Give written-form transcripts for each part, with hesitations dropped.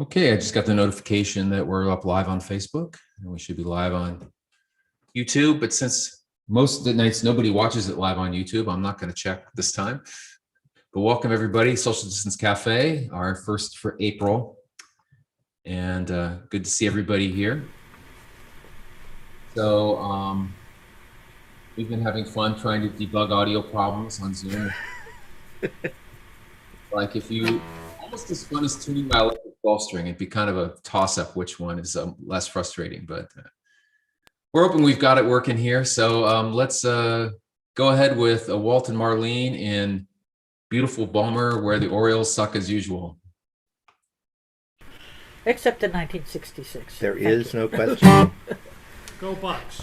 Okay, I just got the notification that we're up live on Facebook and we should be live on YouTube. But since most of the nights nobody watches it live on YouTube, I'm not going to check this time. But welcome everybody, Social Distance Cafe, our first for April. And good to see everybody here. So we've been having fun trying to debug audio problems on Zoom. Like if you, almost as fun as tuning my electric ball string, it'd be kind of a toss-up which one is less frustrating, but we're hoping we've got it working here. So let's go ahead with Walt and Marlene in Beautiful Bummer, where the Orioles suck as usual. Except in 1966. There is no question. Go Bucks.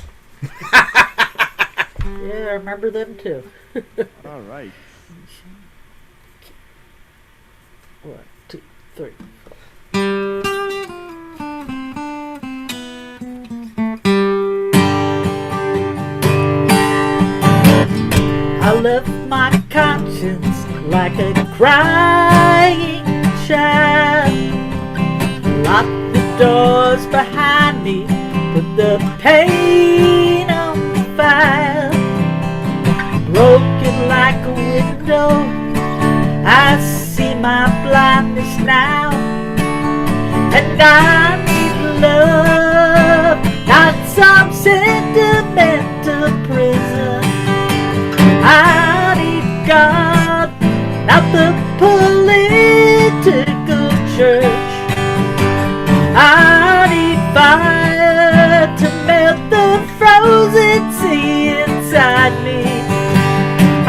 Yeah, I remember them too. All right. 1, 2, 3, 4. I left my conscience like a crying child. Locked the doors behind me, put the pain on the file. Broken like a window, I see my blindness now. And I need love, not some sentimental prison. I need God, not the political church. I need fire to melt the frozen sea inside me. I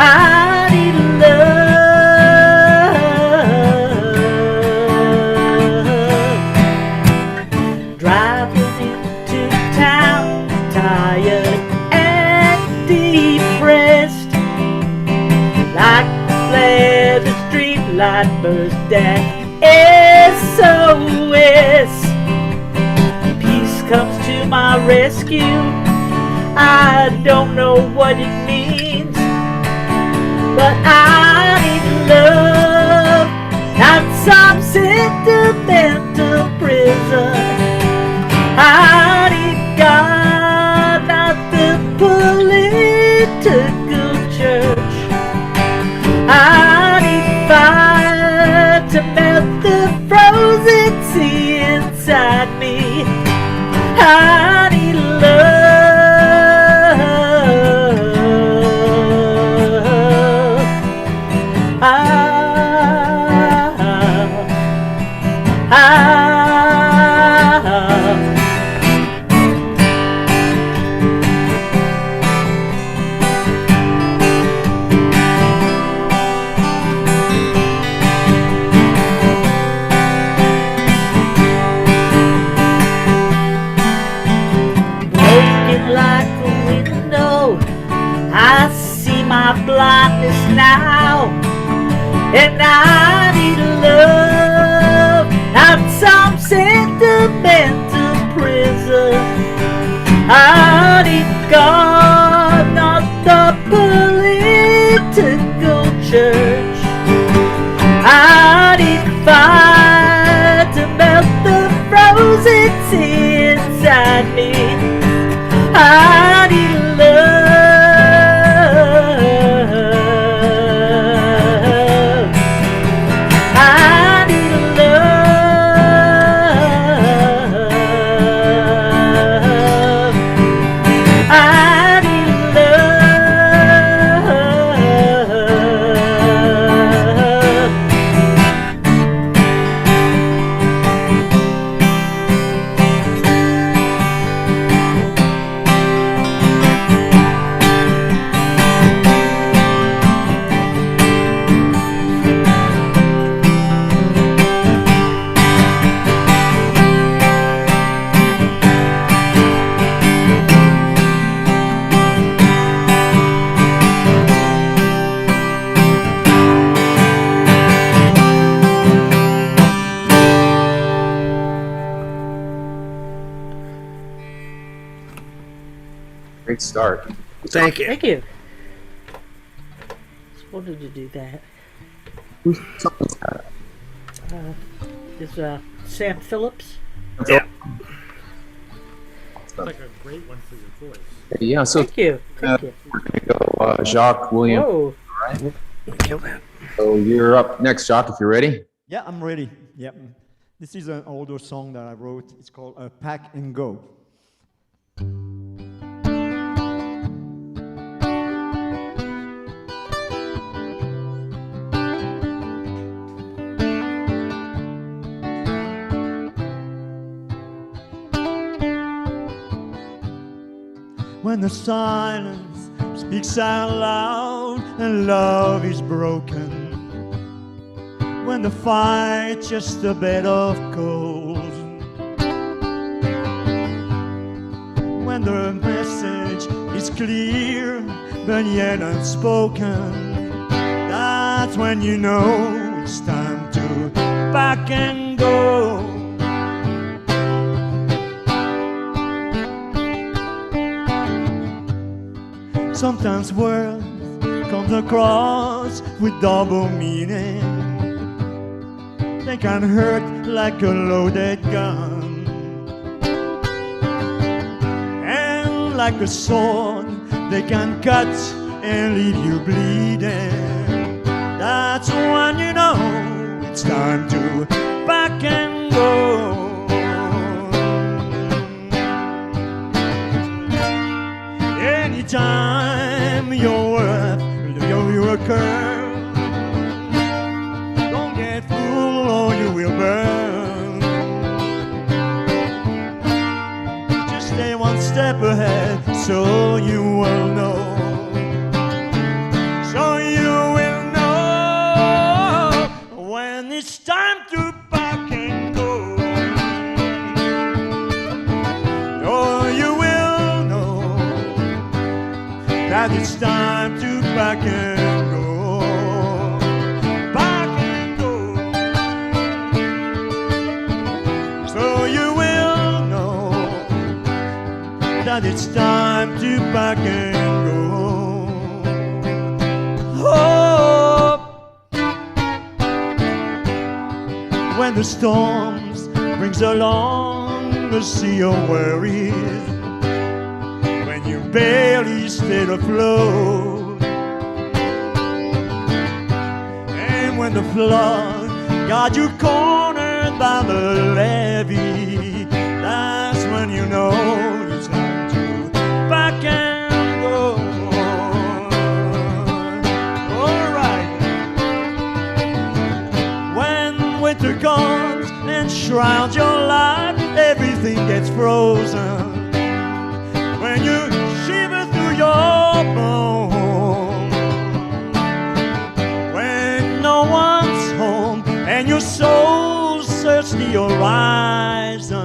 need love. Driving into town, tired and depressed, like the flare the street light burst at SOS. Peace comes to my rescue. I don't know what it means, but I need love, not some sentimental prison. I need God, not the political church. I need fire to melt the frozen sea inside me. I need love. Blindness now, and I need love, not some sentimental prison. I need God, not the political church. I need fire to melt the frozen sea inside me. I need love. Great start. Thank you. Thank you. Just wanted to do that. is Sam Phillips. Yeah. It's like a great one for your voice. Yeah. So Thank you. Thank you. we're gonna go, Jacques, William. Whoa. Kill that. So you're up next, Jacques, if you're ready. Yeah, I'm ready. Yep. This is an older song that I wrote. It's called Pack and Go. When the silence speaks out loud and love is broken, when the fight's just a bed of coals, when the message is clear but yet unspoken, that's when you know it's time to pack and go. Sometimes words comes across with double meaning. They can hurt like a loaded gun, and like a sword they can cut and leave you bleeding. That's when you know it's time to pack and go. Anytime you're a girl, don't get fooled or you will burn. Just stay one step ahead so you will know. So you will know when it's time to pack and go. Oh, you will know that it's time to pack and go. Pack and go. So you will know that it's time to pack and go. Oh, when the storms brings along a sea of worries, when you barely stay afloat, and when the flood got you cornered by the levee, that's when you know it's time to pack and go. Alright. When winter comes and shrouds your life, everything gets frozen. When you shiver through your bones, when no one's home and your soul searches the horizon,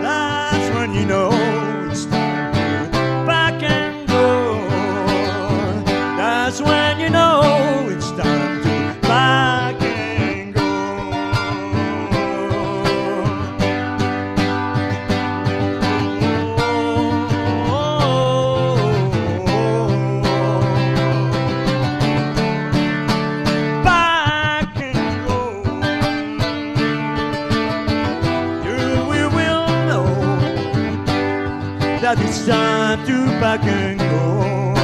that's when you know it's time to pack and go. That's when you know it's time to pack and go. Pack and go. You will know that it's time to pack and go.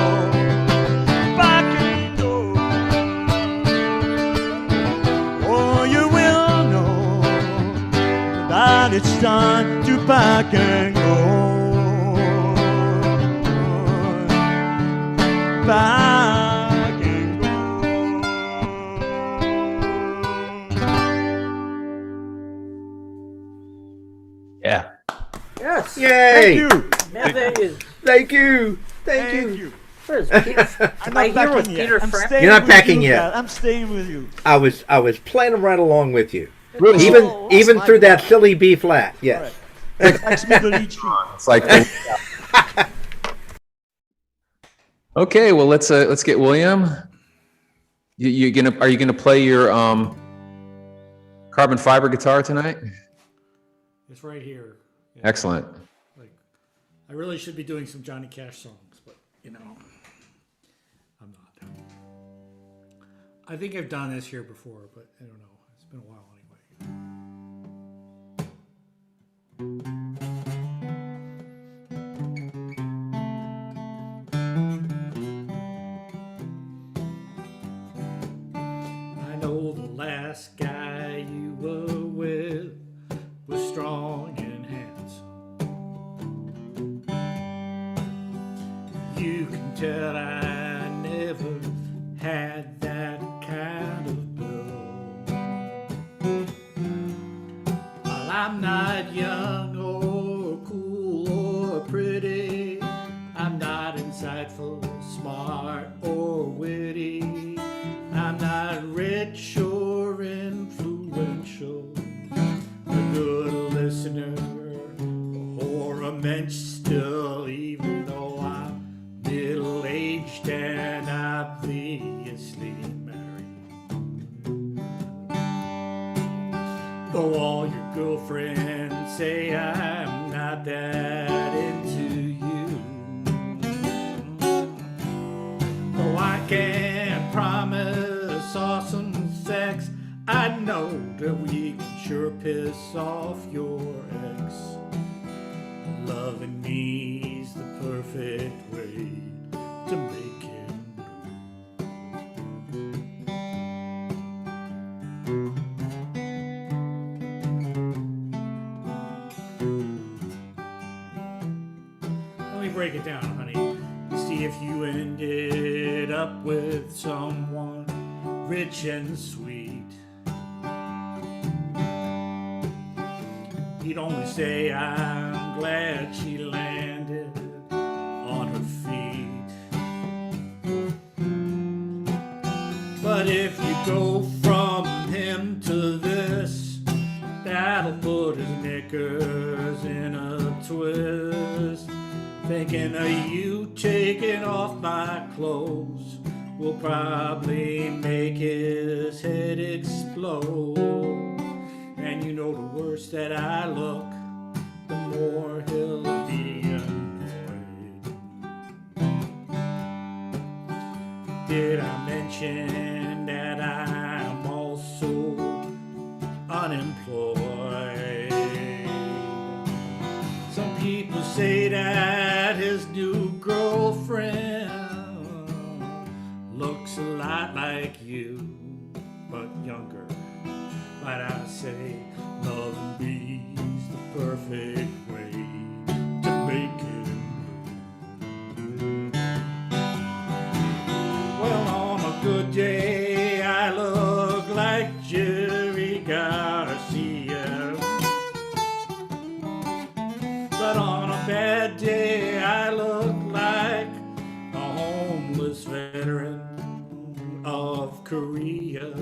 Pack and go. Oh, you will know that it's time to pack and go. Pack and go. Yeah. Yes. Yay! Thank you. Now that is. Thank you. Thank you. What is Peter? I'm I not hear with packing yet. Peter I'm Frampton. staying You're not with packing you, yet. Dad. I'm staying with you. I was playing right along with you. Really? Even Oh, that's even my through that bad. silly B flat. Yes. Text me the lead sheet. It's like. Okay, well let's get William. Are you gonna play your carbon fiber guitar tonight? It's right here. Yeah, Excellent. Like, I really should be doing some Johnny Cash songs, but you know, I'm not. I think I've done this here before, but I don't know. It's been a while anyway. I know the last guy you were with was strong and handsome. You can tell I never had that kind of bill. While I'm not young or cool or pretty, I'm not insightful, smart or witty. I'm not rich or influential, a good listener or a mensch still, even though I'm middle-aged and obviously married. Though all your girlfriends say I'm not that into you, though I can't promise awesome sex, I know that we can sure piss off your ex. Loving me's the perfect way to make him blue. Let me break it down, honey. See if you ended up with someone rich and sweet. He'd only say, I'm glad she landed on her feet. But if you go from him to this, that'll put his knickers in a twist. Thinking of you taking off my clothes will probably make his head explode. And you know the worse that I look, the more he'll be annoyed. Did I mention that I'm also unemployed? Some people say that his new girlfriend looks a lot like you, but younger. But I say, love and be's the perfect way to make him blue. Well, on a good day, I look like Jerry Garcia. But on a bad day, I look like a homeless veteran of Korea.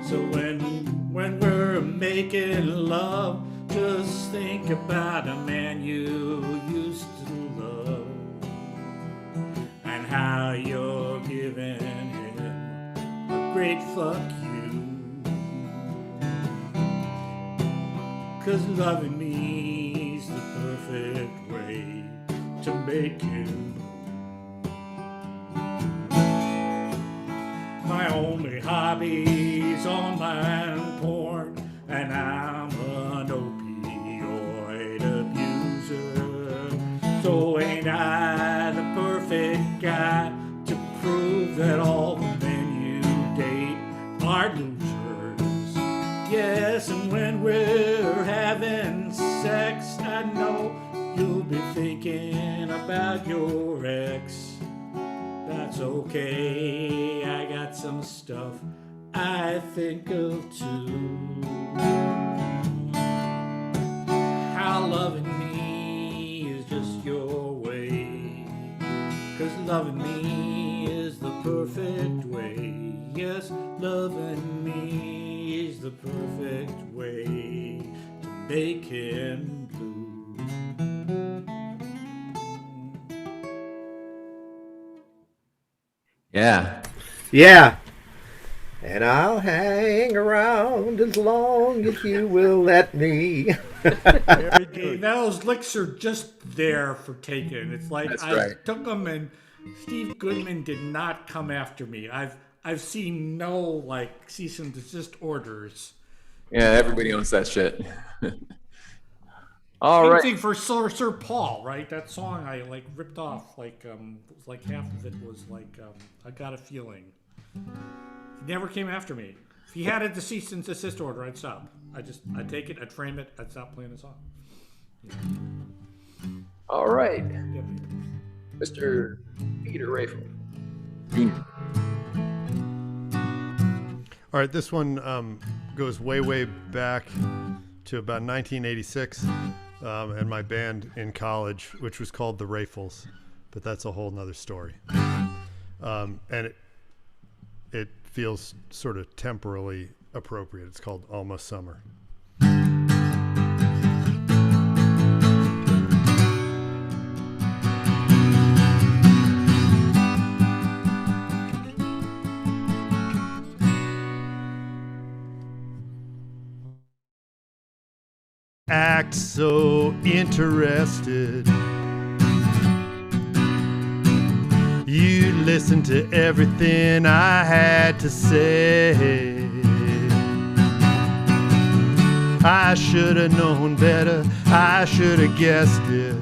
So when we're making love, just think about a man you used to love and how you're giving him a great fuck you. 'Cause loving me's the perfect way to make him. My only hobby's online porn, and I'm an opioid abuser. So ain't I the perfect guy to prove that all the men you date are losers? Yes, and when we're having sex, I know you'll be thinking about your ex. That's okay, I got some stuff I think of too. How loving me is just your way, 'cause loving me is the perfect way. Yes, loving me is the perfect way to make him blue. Yeah. Yeah. And I'll hang around as long as you will let me. Very good. Those licks are just there for taking. It's like That's I right. took them, and Steve Goodman did not come after me. I've seen no like cease and desist orders. Yeah, everybody owns that shit. All Same right. thing for Sir Paul, right? That song I like ripped off. Like half of it was like I got a feeling. He never came after me. If he had a cease and desist order, I'd stop. I'd take it, I'd frame it, I'd stop playing the song. All right. Yeah. Mr. Peter Rayful. Jr. All right, this one goes way back to about 1986, and my band in college, which was called the Rayfuls, but that's a whole nother story. And it feels sort of temporally appropriate. It's called Almost Summer. Act so interested. You listened to everything I had to say. I should have known better. I should have guessed it.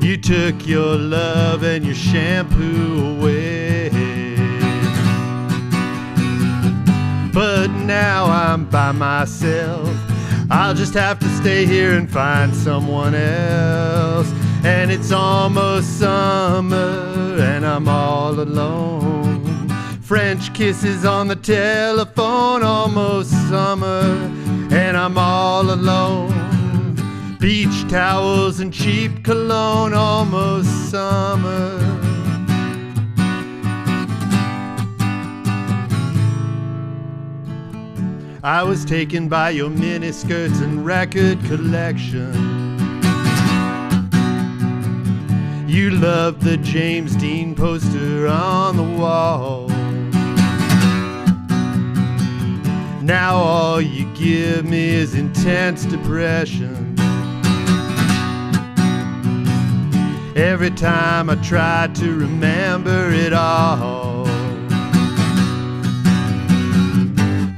You took your love and your shampoo away. But now I'm by myself. I'll just have to stay here and find someone else. And it's almost summer and I'm all alone. French kisses on the telephone, almost summer and I'm all alone. Beach towels and cheap cologne, almost summer. I was taken by your miniskirts and record collection. You loved the James Dean poster on the wall. Now all you give me is intense depression. Every time I try to remember it all.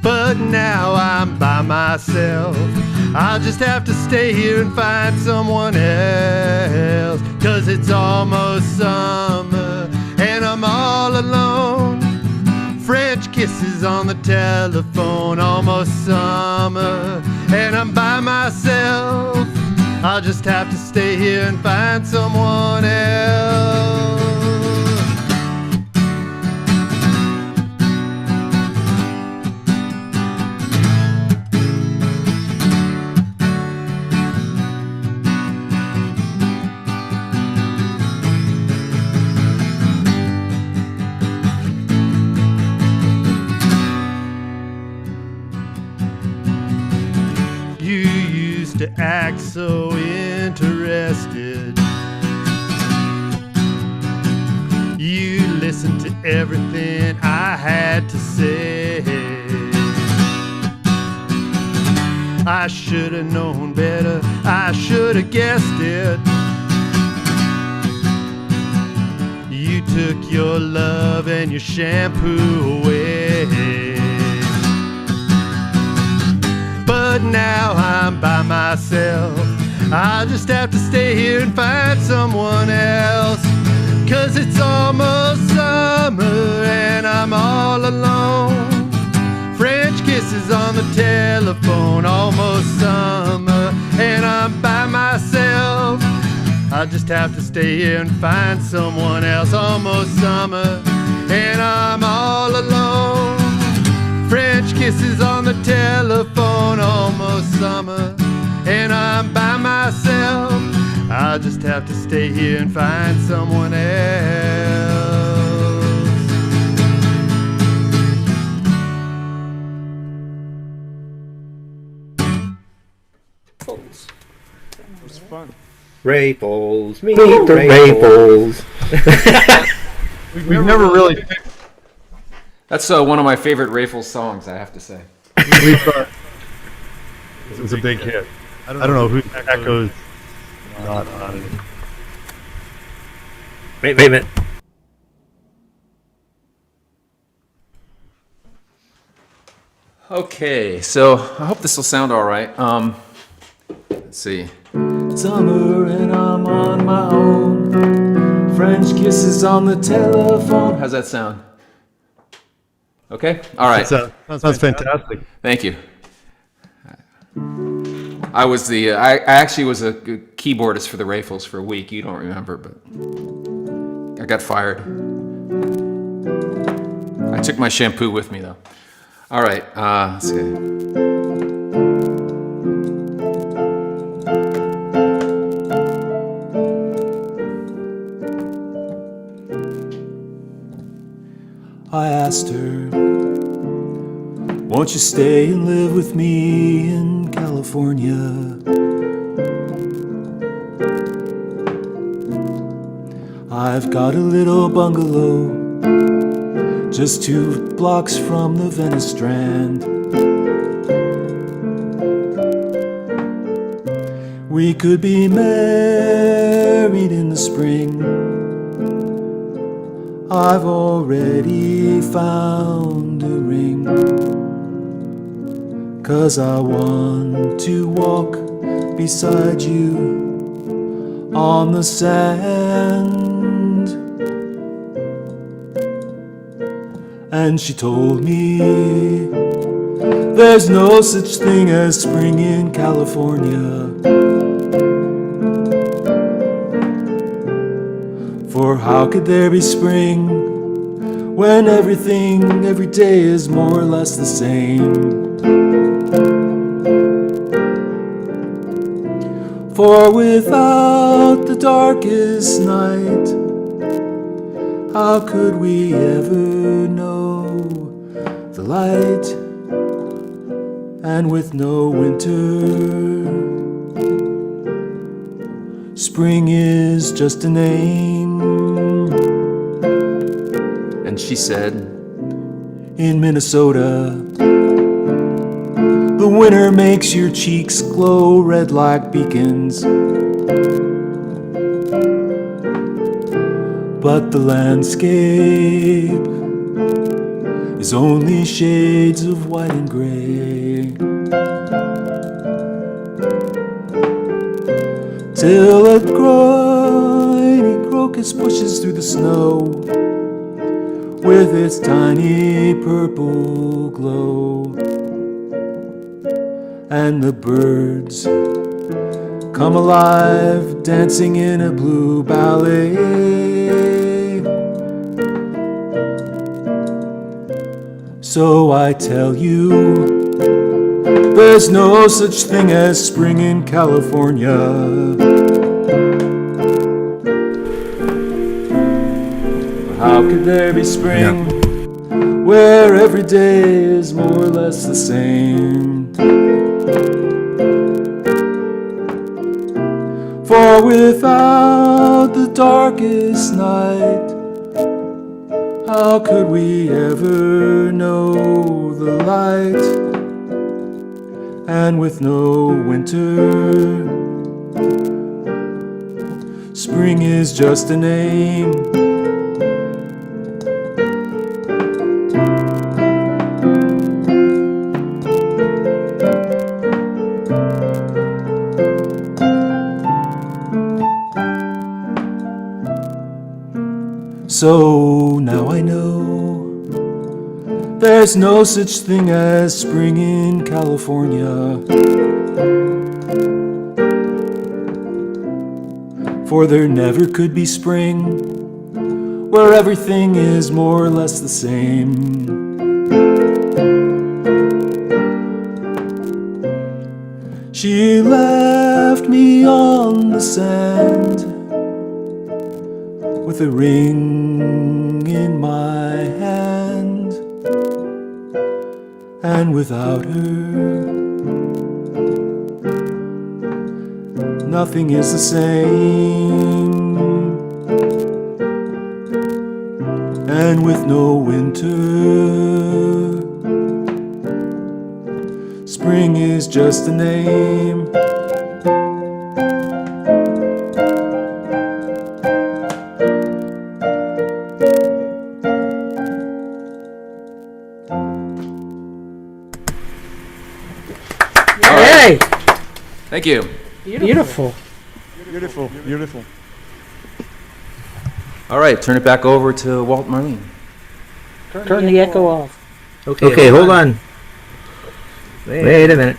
But now I'm by myself. I'll just have to stay here and find someone else. 'Cause it's almost summer and I'm all alone. French kisses on the telephone, almost summer and I'm by myself. I'll just have to stay here and find someone else. To act so interested. You listened to everything I had to say. I should have known better. I should have guessed it. You took your love and your shampoo away. But now I'm by myself. I'll just have to stay here and find someone else. 'Cause it's almost summer and I'm all alone. French kisses on the telephone, almost summer and I'm by myself. I'll just have to stay here and find someone else. Almost summer and I'm all alone. French kisses on the telephone, almost summer, and I'm by myself. I'll just have to stay here and find someone else. That was fun. Rayfuls, meet the Rayfuls. We've never really. That's one of my favorite Rayful songs, I have to say. It was a big hit. I don't know who echoes not on it. Wait a minute. Okay, so I hope this will sound all right. Let's see. Summer and I'm on my own. French kisses on the telephone. How's that sound? Okay? All right. Sounds fantastic. Thank you. I actually was a keyboardist for the Raffles for a week. You don't remember, but I got fired. I took my shampoo with me though. All right, let's see. I asked her, won't you stay and live with me in California? I've got a little bungalow just 2 blocks from the Venice Strand. We could be married in the spring. I've already found a ring, 'cause I want to walk beside you on the sand. And she told me there's no such thing as spring in California. For how could there be spring when everything every day is more or less the same? For without the darkest night, how could we ever know the light? And with no winter, spring is just a name. And she said, in Minnesota, the winter makes your cheeks glow red like beacons. But the landscape is only shades of white and gray. Till a grimy crocus pushes through the snow with its tiny purple glow, and the birds come alive dancing in a blue ballet. So I tell you, there's no such thing as spring in California. How could there be spring where every day is more or less the same? For without the darkest night, how could we ever know the light? And with no winter, spring is just a name. So now I know there's no such thing as spring in California. For there never could be spring where everything is more or less the same. She left me on the sand with a ring in my hand, and without her, nothing is the same. And with no winter, spring is just a name. Hey, Thank you. beautiful. Beautiful, beautiful. All right, turn it back over to Walt Marlene. Turn the echo off. Okay, hold on. Wait a minute.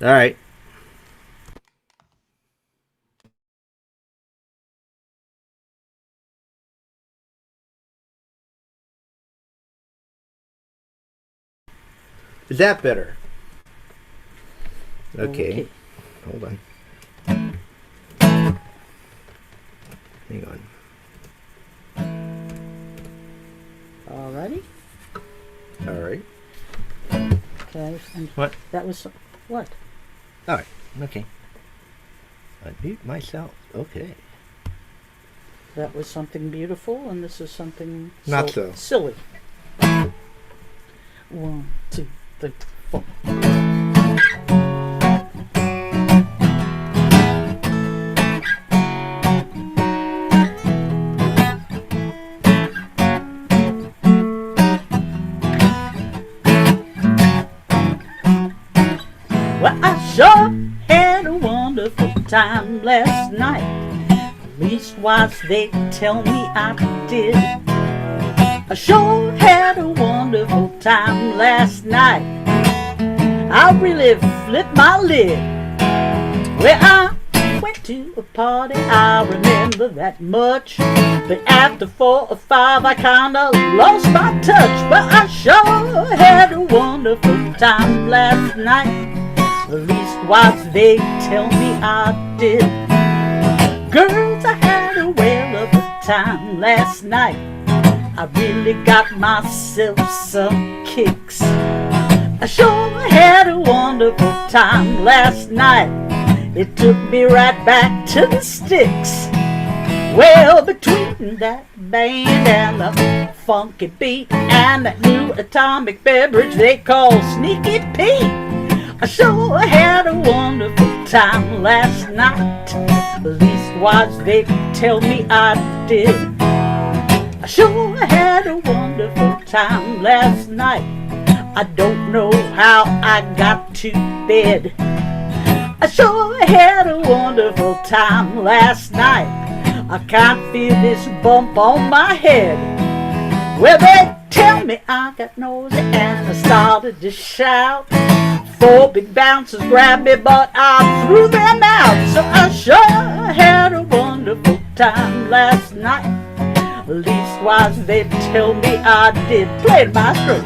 All right. Is that better? Okay. Hold on. Hang on. Alrighty. All right. Okay. And What? That was what? All right. Okay. Unmute myself. Okay. That was something beautiful, and this is something Not so. silly. 1, 2, 3, 4. Well, I sure had a wonderful time last night. Leastwise, they tell me I did. I sure had a wonderful time last night. I really flipped my lid. Well, I went to a party, I remember that much. But after 4 or 5, I kinda lost my touch. But I sure had a wonderful time last night. Leastwise, they tell me I did. Girls, I had a whale of a time last night. I really got myself some kicks. I sure had a wonderful time last night. It took me right back to the sticks. Well, between that band and the funky beat and that new atomic beverage they call Sneaky Pete, I sure had a wonderful time last night. Leastwise, they tell me I did. I sure had a wonderful time last night. I don't know how I got to bed. I sure had a wonderful time last night. I can't feel this bump on my head. Well, they tell me I got nosy and I started to shout. 4 big bouncers grabbed me, but I threw them out. So I sure had a wonderful time last night. Leastwise, they tell me I did. Play it, maestro.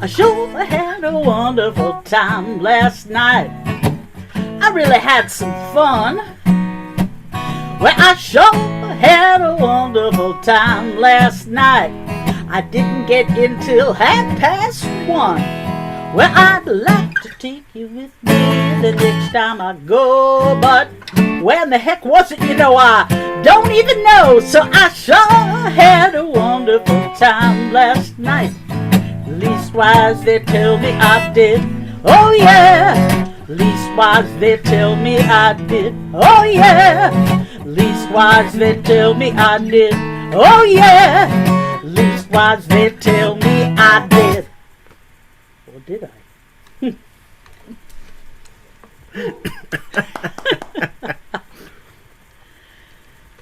I sure had a wonderful time last night. I really had some fun. Well, I sure had a wonderful time last night. I didn't get in till 1:30. Well, I'd like to take you with me the next time I go, but where in the heck was it? You know, I don't even know. So I sure had a wonderful time last night. Leastwise, they tell me I did. Oh yeah. Leastwise, they tell me I did. Oh yeah. Leastwise, they tell me I did. Oh yeah. Leastwise, they tell me I did. Or did I?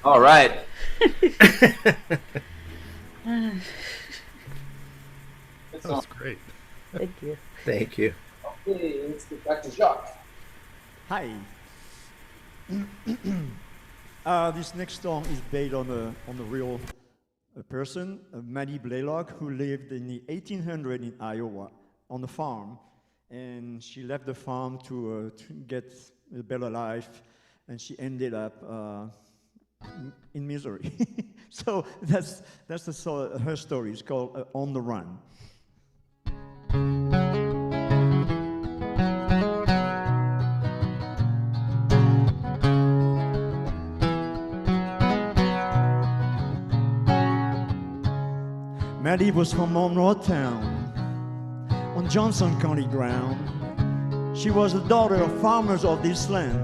All right. That was great. Thank you. Thank you. Okay, let's get back to Jacques. Hi. This next song is based on a real person, Maddie Blaylock, who lived in the 1800s in Iowa on a farm, and she left the farm to get a better life, and she ended up in misery. So that's her story. It's called On the Run. Maddie was from Monroe Town on Johnson County ground. She was the daughter of farmers of this land.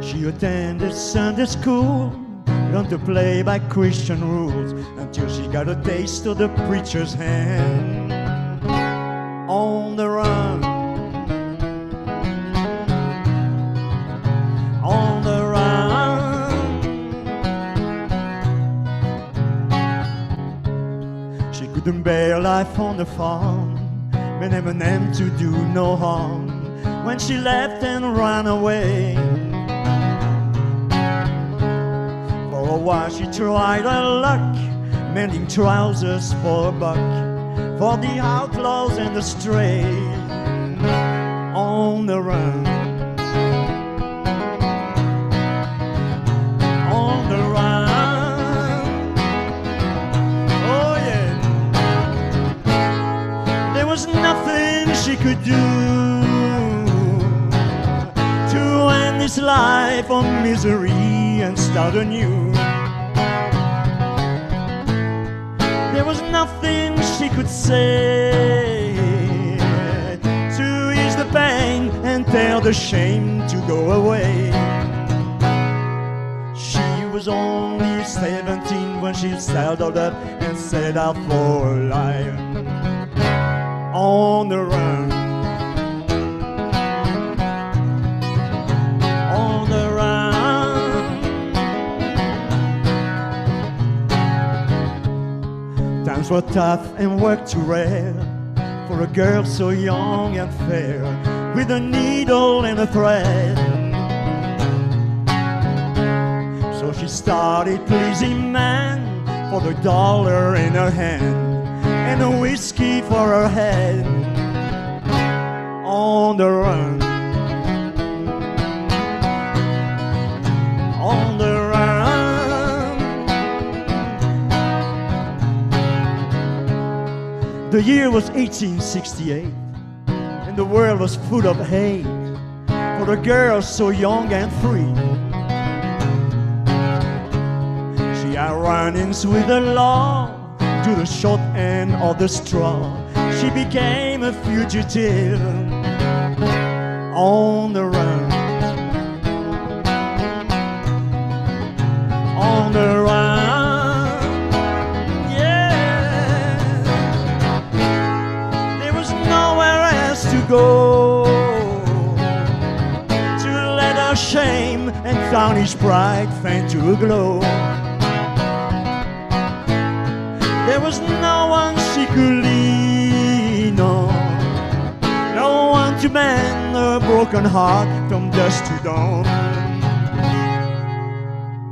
She attended Sunday school, learned to play by Christian rules, until she got a taste of the preacher's hand. On the run, on the run. She couldn't bear life on the farm, but never meant to do no harm. When she left and ran away, for a while she tried her luck, mending trousers for a buck, for the outlaws and the stray. On the run, on the run. Oh yeah. There was nothing she could do to end this life of misery and start anew. There was nothing she could say to ease the pain and tell the shame to go away. She was only 17 when she saddled up and set out for life. On the run, on the run. Times were tough and work too rare for a girl so young and fair, with a needle and a thread. So she started pleasing man for the dollar in her hand and a whiskey for her head. On the run, on the run. The year was 1868, and the world was full of hate for a girl so young and free. She had run-ins with the law, to the short end of the straw. She became a fugitive. On the run, on the run. Yeah, there was nowhere else to go to let her shame and tarnished pride faint to a glow. There was no one she could lean on, no one to mend her broken heart from dusk to dawn.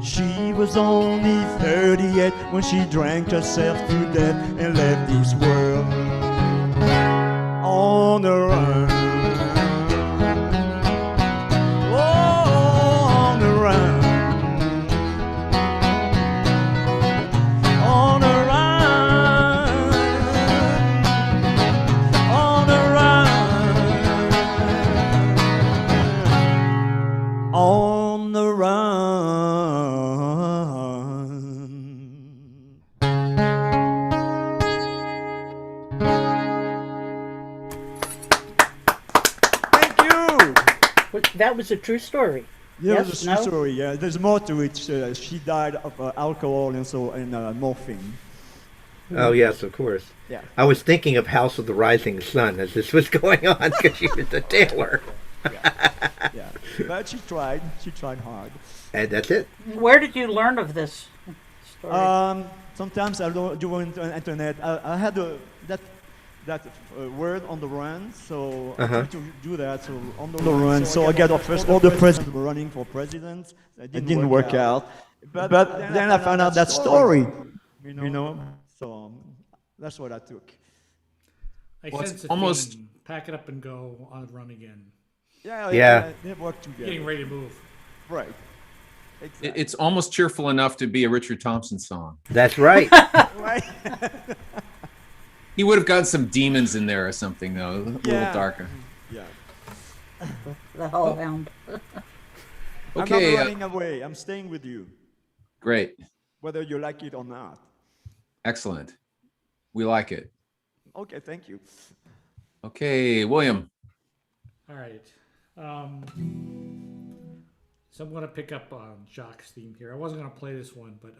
She was only 38 when she drank herself to death and left this world. On the run, oh, on the run. On the run. Thank you. That was a true story. Yeah, Yes, it's a no? true story. Yeah, there's more to it. She died of alcohol and morphine. Oh, yes, of course. Yeah. I was thinking of House of the Rising Sun as this was going on because she was a tailor. Yeah, but she tried hard. And that's it. Where did you learn of this story? Sometimes I don't do on the internet. I had that word on the run, so I tried to do that. So on the run, so I got all the presidents were running for president. It didn't work out. But then I found out that story, you know. So that's what I took. I Well, it's sense a almost- theme. Pack it up and go on run again. Yeah, Yeah. they work together. Getting ready to move. Right. Exactly. It's almost cheerful enough to be a Richard Thompson song. That's right. Right. He would have gotten some demons in there or something, though, a little Yeah. darker. Yeah. The Hellhound. I'm Okay, not running away. I'm staying with you, great. whether you like it or not. Excellent. We like it. Okay, thank you. Okay, William. All right. So I'm going to pick up on Jacques' theme here. I wasn't going to play this one, but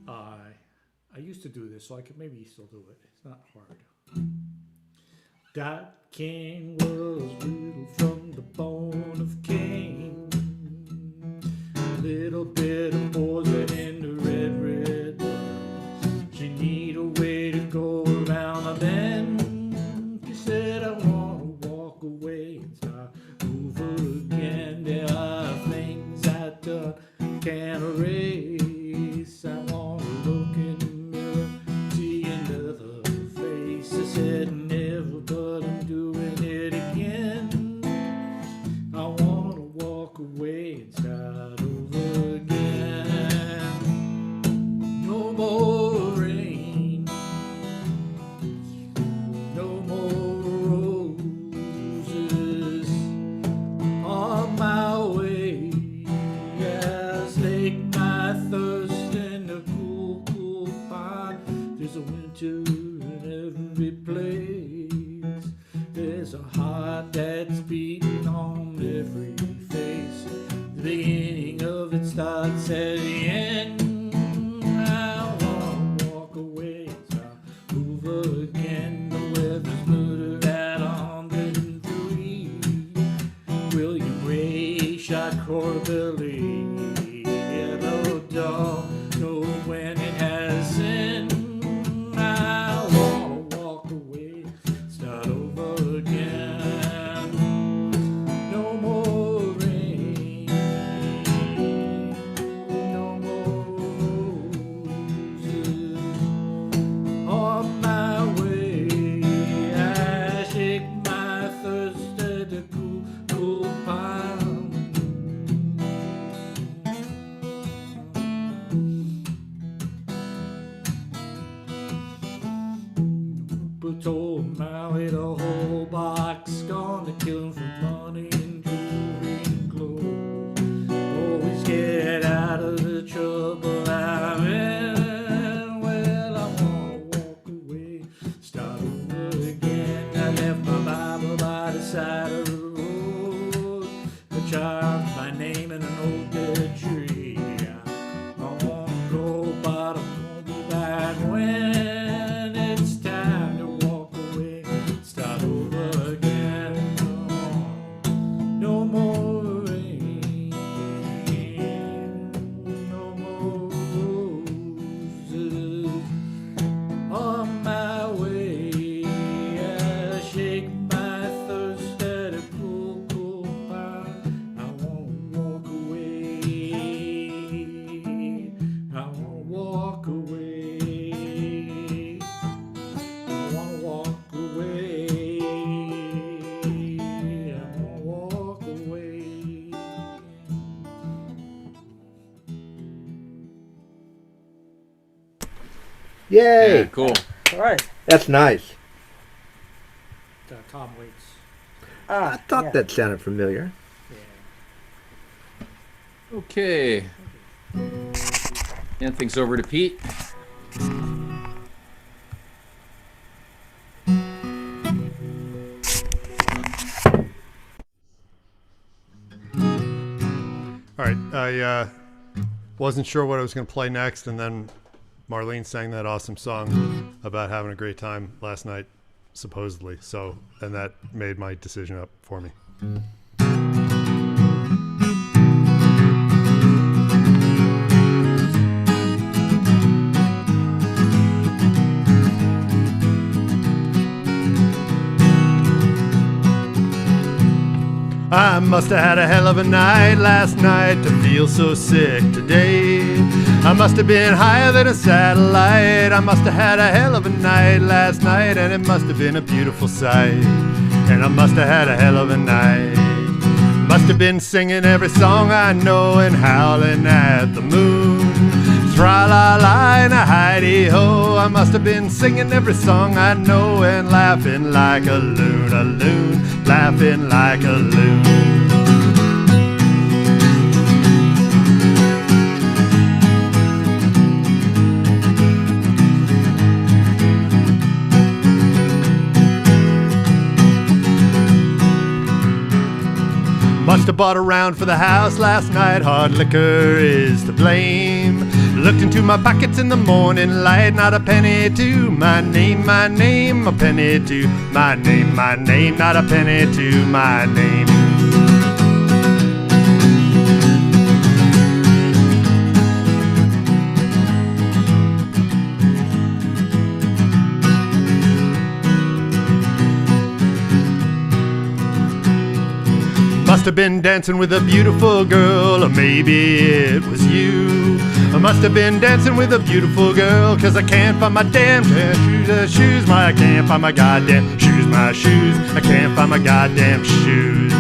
I used to do this, so I could maybe still do it. It's not hard. That king was whittled from the bone of Cain. A little bit of poison in the red, red blood. She need a way to go around a bend. She said, I want to walk away and start over again. There are things I've done can't erase. I want to look in the mirror, see another face. I said never, but I'm doing it again. I want to walk away and start over again. No more rain, no more roses on my way. Yeah, slake my thirst in the cool, cool pond. There's a winter in every place. There's a heart that's beating on every face. The beginning of it starts at the end. I wanna walk away and start over again. The weather's murder at 103. William Ray shot Corbelly. Yellow dog, know when it has end. I wanna walk away, start over again. No more rain, no more roses on my way. I shake my thirst at the cool, cool pond. But told Maui the whole box gonna kill him for money and jewelry and clothes. Always get out of the trouble I'm in. Well, I wanna walk away, start over again. I left my Bible by the side of the road. I charged my name in an old dead tree. I wanna go, but I'm gonna be back when it's time to walk away, start over again. No more rain, no more roses on my way. I shake my thirst at a cool, cool pond. I wanna walk away. I wanna walk away. I wanna walk away. I wanna walk away. Yay. Yeah, cool. All right. That's nice. Tom Waits. I thought that sounded familiar. Okay. Hand things over to Pete. All right, I wasn't sure what I was going to play next, and then Marlene sang that awesome song about having a great time last night, supposedly. So, and that made my decision up for me. I must have had a hell of a night last night to feel so sick today. I must have been higher than a satellite. I must have had a hell of a night last night, and it must have been a beautiful sight. And I must have had a hell of a night. must have been singing every song I know and howling at the moon. Tra-la-la and a hidey-ho, I must have been singing every song I know and laughing like a loon, laughing like a loon. Must have bought a round for the house last night, hard liquor is to blame. Looked into my pockets in the morning light, not a penny to my name, a penny to my name, not a penny to my name. Must have been dancing with a beautiful girl, or maybe it was you. I must have been dancing with a beautiful girl, 'cause I can't find my damn shoes, I can't find my goddamn shoes, I can't find my goddamn shoes.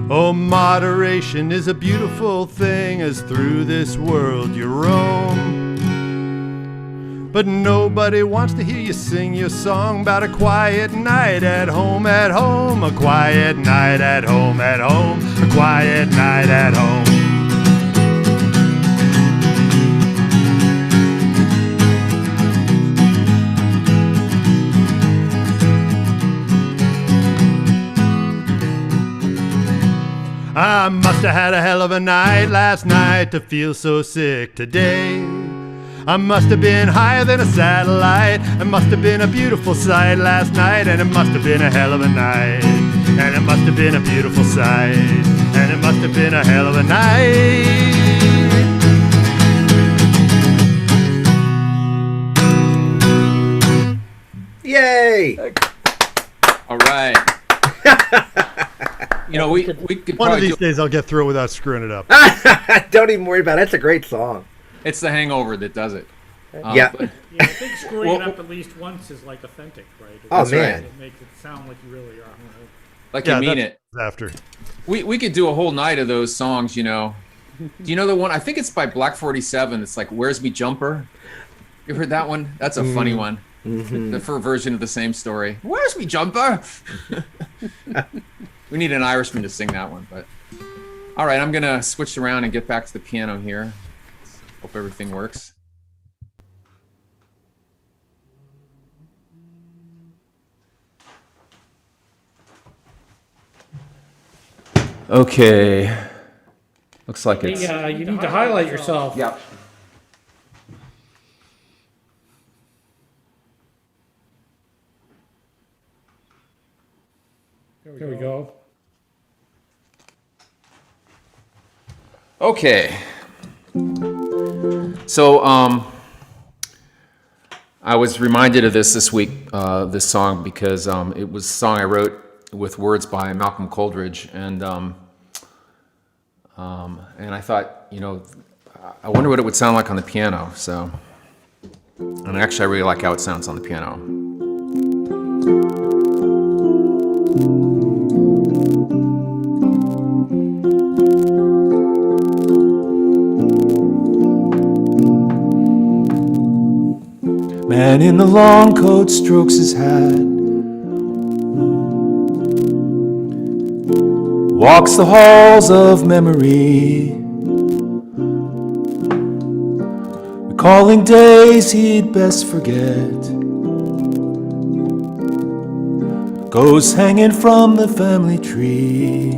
Oh, moderation is a beautiful thing as through this world you roam. But nobody wants to hear you sing your song about a quiet night at home, a quiet night at home, a quiet night at home. I must have had a hell of a night last night to feel so sick today. I must have been higher than a satellite. It must have been a beautiful sight last night, and it must have been a hell of a night. And it must have been a beautiful sight, and it must have been a hell of a night. Yay! All right. You know, we could One of probably these days I'll get through it without screwing it up. Don't even worry about it. That's a great song. It's the hangover that does it. Yeah. but- Yeah, I think screwing it up at least once is like authentic, right? Oh, That's man. It makes it sound like you really are. like Yeah, you mean that's it. after. We could do a whole night of those songs, you know. Do you know the one? I think it's by Black 47. It's like "Where's Me Jumper." You heard that one? That's a funny one. The fur version of the same story. Where's Me Jumper? We need an Irishman to sing that one, but all right. I'm gonna switch around and get back to the piano here. Hope everything works. Okay. Looks like it's. Yeah, you need to highlight yourself. Yeah. There we go. Okay. So, I was reminded of this week, this song, because it was a song I wrote with words by Malcolm Coleridge, and I thought, you know, I wonder what it would sound like on the piano. So, and actually, I really like how it sounds on the piano. Man in the long coat strokes his hat, walks the halls of memory, recalling days he'd best forget, goes hanging from the family tree.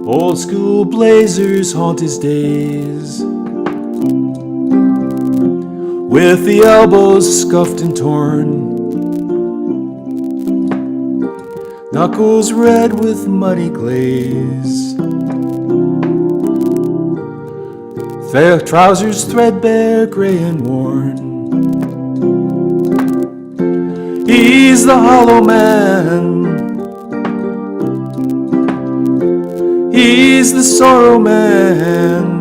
Old school blazers haunt his days, with the elbows scuffed and torn, knuckles red with muddy glaze, fair trousers threadbare, gray and worn. He's the Hollow Man. He's the Sorrow Man.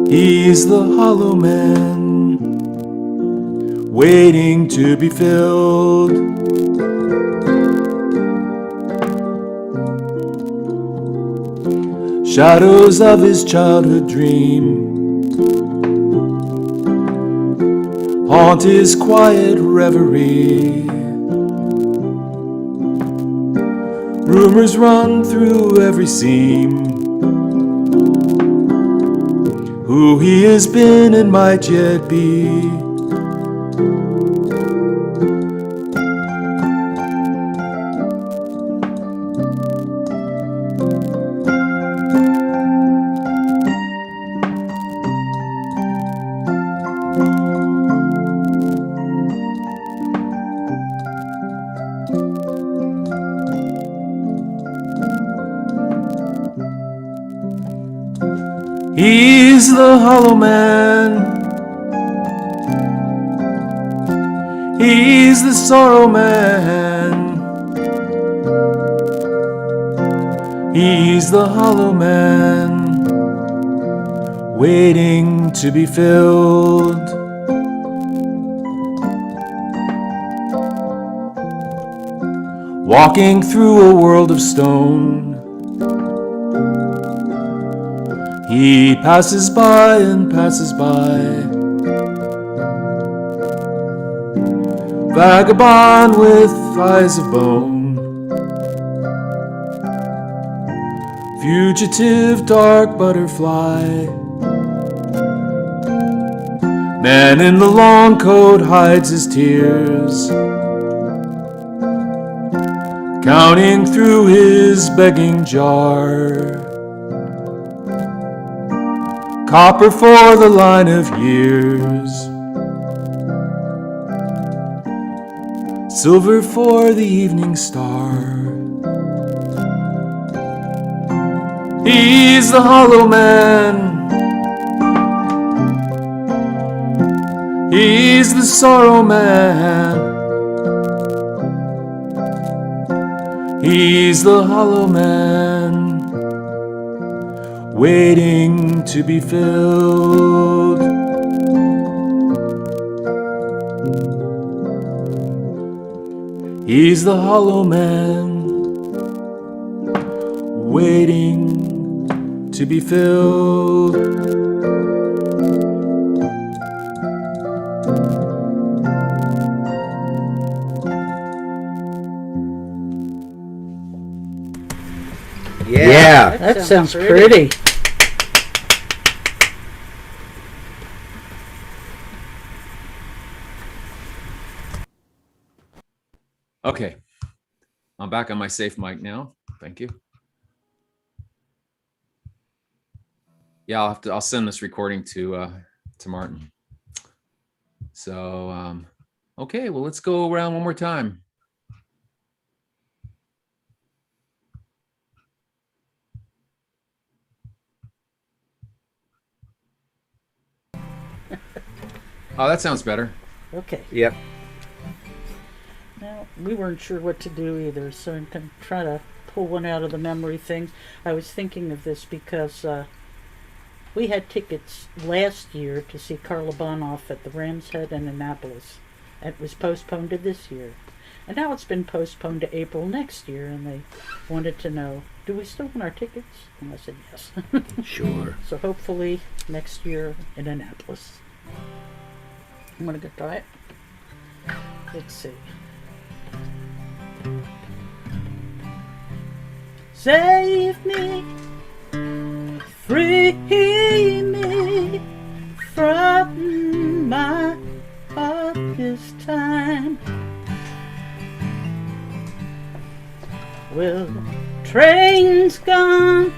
He's the Hollow Man, waiting to be filled. Shadows of his childhood dream haunt his quiet reverie. Rumors run through every seam. Who he has been and might yet be. He's the Hollow Man. He's the Sorrow Man. He's the Hollow Man, waiting to be filled. Walking through a world of stone, he passes by and passes by. Vagabond with eyes of bone, fugitive dark butterfly. Man in the long coat hides his tears, counting through his begging jar. Copper for the line of years, silver for the evening star. He's the Hollow Man. He's the Sorrow Man. He's the Hollow Man, waiting to be filled. He's the Hollow Man, waiting to be filled. Yeah. That sounds pretty. Okay, I'm back on my safe mic now. Thank you. Yeah, I'll send this recording to Martin. So okay, well, let's go around one more time. Oh, that sounds better. Okay. Yep. Now, we weren't sure what to do either, so I'm going to try to pull one out of the memory thing. I was thinking of this because we had tickets last year to see Carla Bonoff at the Ram's Head in Annapolis. It was postponed to this year. And now it's been postponed to April next year, and they wanted to know, do we still want our tickets? And I said yes. Sure. So hopefully next year in Annapolis. I'm going to go try it. Let's see. Save me, free me from my heart this time. Well, train's gone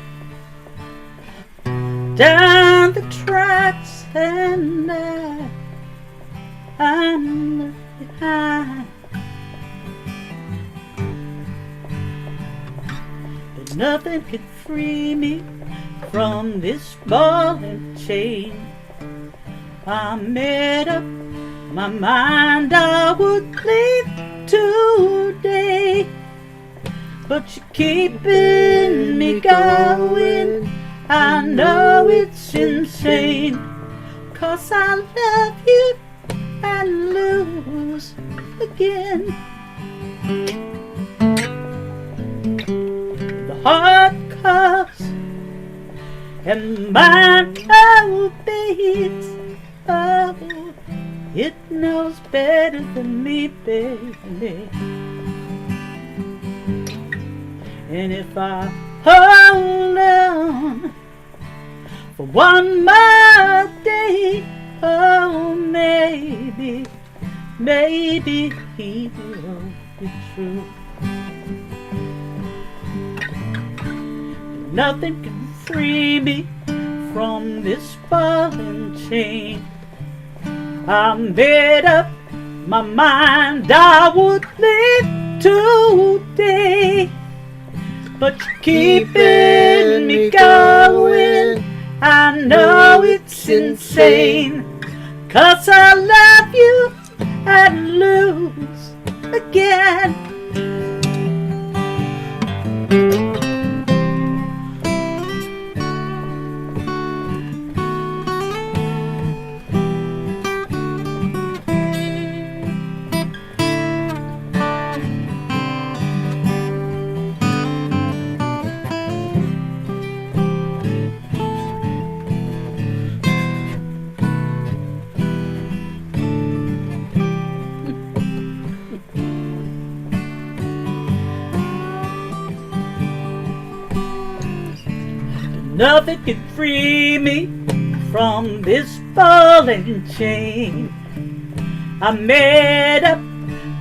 down the tracks and I'm left behind. But nothing could free me from this ball and chain. I'm made up my mind I would leave today, but you're keeping me going. I know it's insane, 'cause I love you and lose again. The heart cuts and the mind obeys. Oh, it knows better than me, baby. And if I hold on for one more day, oh, maybe he will be true. Nothing can free me from this ball and chain. I made up my mind I would leave today, but you're keeping me going. I know it's insane, 'cause I love you and lose again. Nothing can free me from this ball and chain. I made up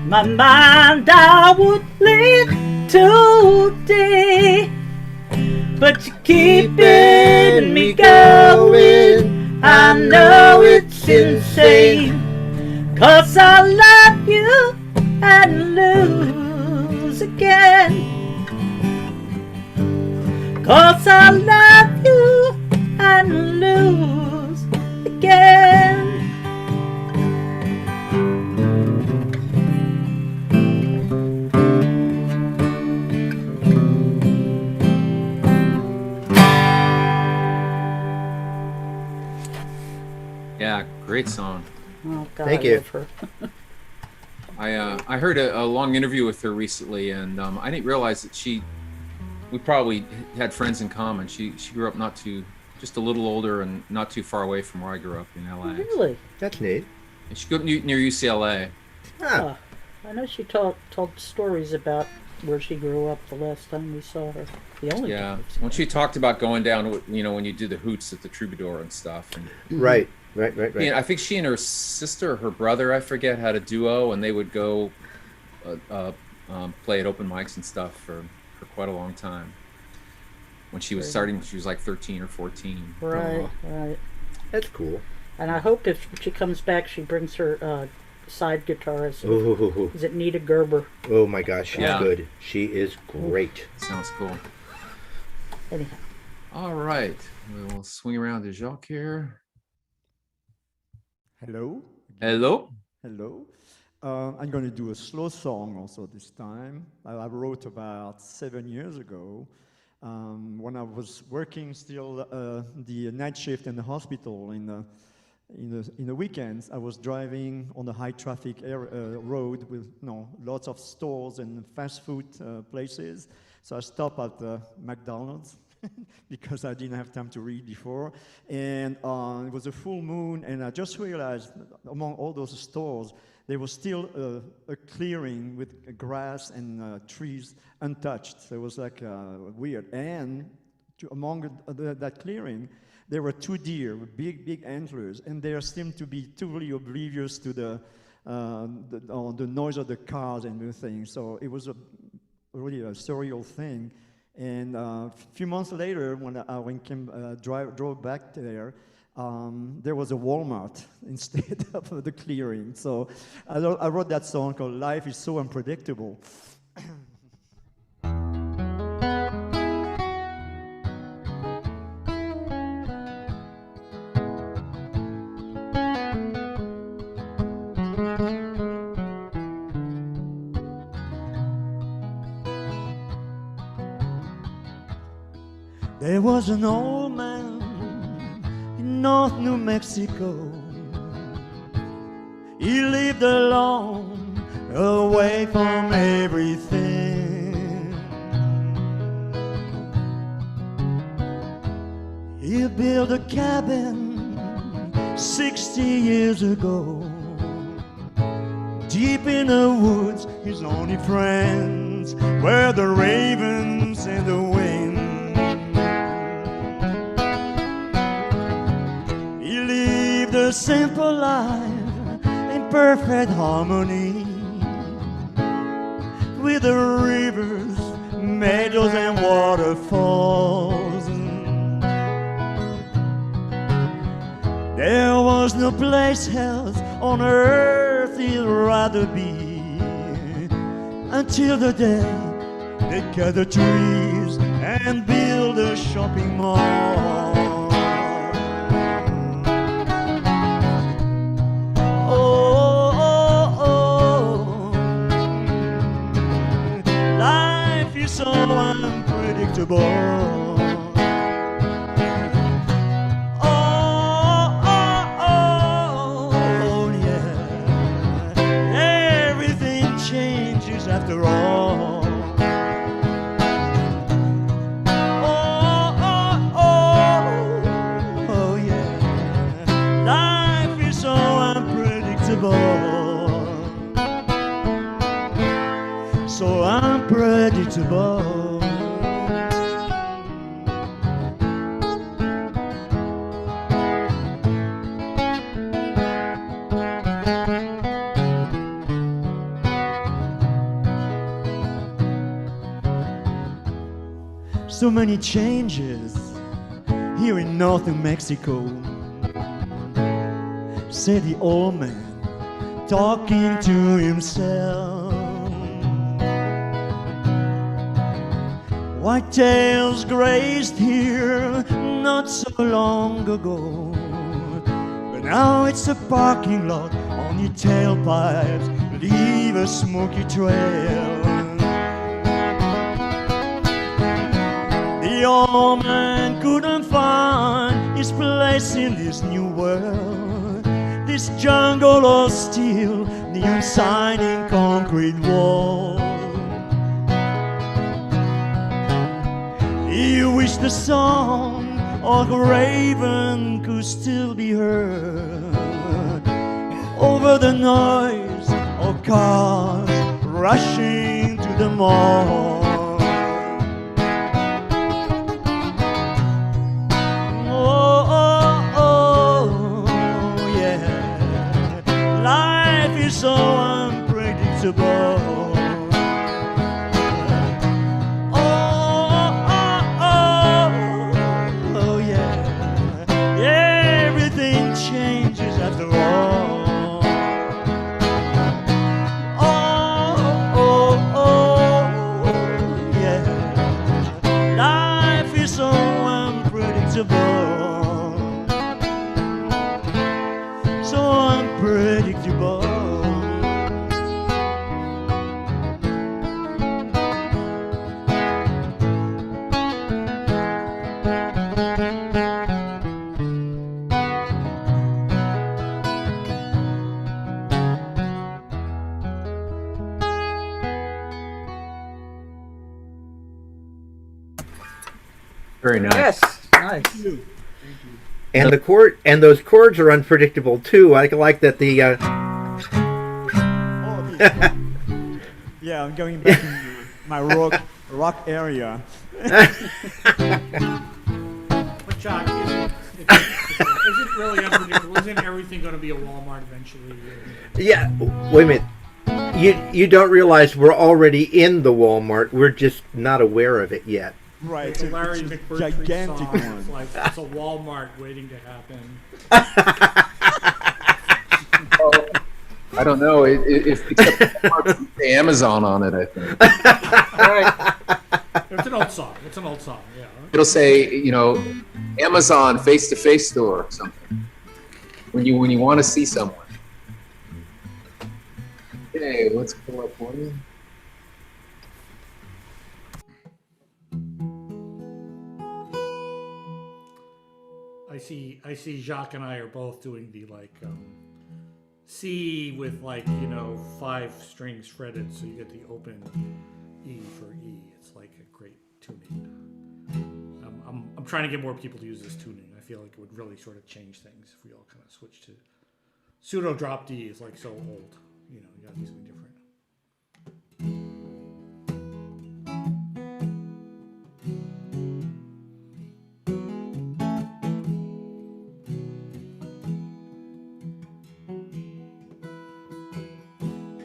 my mind I would leave today, but you're keeping me going. I know it's insane, 'cause I love you and lose again. 'Cause I love you and lose again. Yeah, great song. Oh, God, Thank I you. love her. I heard a long interview with her recently, and I didn't realize that we probably had friends in common. She grew up just a little older and not too far away from where I grew up in LA. Really? That's neat. And she grew up near UCLA. Ah, I know she told stories about where she grew up the last time we saw her. The only Yeah, time we've seen when her. she talked about going down, when you do the hoots at the Troubadour and stuff. And right. I think she and her sister, or her brother, I forget, had a duo, and they would go play at open mics and stuff for quite a long time. When she was starting, she was like 13 or 14. Right, right. That's cool. And I hope if she comes back, she brings her side guitarist. Ooh. Is it Nita Gerber? Oh my gosh, she's Yeah. good. She is great. Sounds cool. Anyhow. All right, we'll swing around to Jacques here. Hello. Hello. Hello. I'm going to do a slow song also this time. I wrote about 7 years ago when I was working still the night shift in the hospital in the weekends. I was driving on the high traffic road with lots of stores and fast food places. So I stopped at McDonald's because I didn't have time to read before. And it was a full moon, and I just realized among all those stores, there was still a clearing with grass and trees untouched. So it was like weird. And among that clearing, there were 2 deer with big antlers, and they seemed to be totally oblivious to the noise of the cars and everything. So it was really a surreal thing. And a few months later, when I drove back there was a Walmart instead of the clearing. So I wrote that song called "Life is So Unpredictable." There was an old man in North New Mexico. He lived alone, away from everything. He built a cabin 60 years ago. Deep in the woods, his only friends were the ravens and the wind. He lived a simple life in perfect harmony with the rivers, meadows, and waterfalls. There was no place else on earth he'd rather be, until the day they cut the trees and build a shopping mall. Life is so unpredictable. After all, oh yeah, life is so unpredictable, so unpredictable. So many changes here in North New Mexico, said the old man, talking to himself. Whitetails grazed here not so long ago, but now it's a parking lot. Only tailpipes leave a smoky trail. The old man couldn't find his place in this new world, this jungle of steel, the unsigning concrete wall. He wished the song of a raven could still be heard over the noise of cars rushing to the mall. So unpredictable. Oh yeah, everything changes after all. Oh yeah, life is so unpredictable, so unpredictable. Very nice. Yes, nice. And the chord and those chords are unpredictable too. I like that the Yeah, I'm going back into my rock area. But Chuck, is it really unpredictable? Isn't everything going to be a Walmart eventually? yeah. Wait a minute. You don't realize we're already in the Walmart. We're just not aware of it yet. Right, It's a Larry it's a McMurtry gigantic song. one. It's like it's a Walmart waiting to happen. I don't know. If Amazon on it, I think. It's an old song. It's an old song. Yeah. It'll say, Amazon face-to-face store or something. When you want to see someone. Okay, let's pull up one. I see Jacques and I are both doing the like C with like 5 strings fretted, so you get the open E for E. It's like a great tuning. I'm trying to get more people to use this tuning. I feel like it would really sort of change things if we all kind of switch to pseudo drop D. Is like so old, you gotta do something different.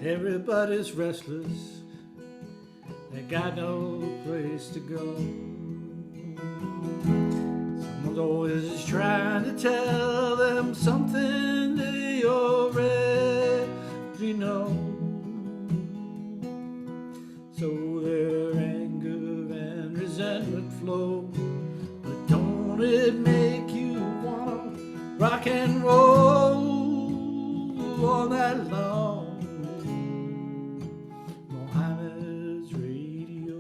Everybody's restless, they got no place to go. Someone's always trying to tell them something they already know. So their anger and resentment flow. But don't it make you wanna rock and roll all night long? Mohammed's Radio.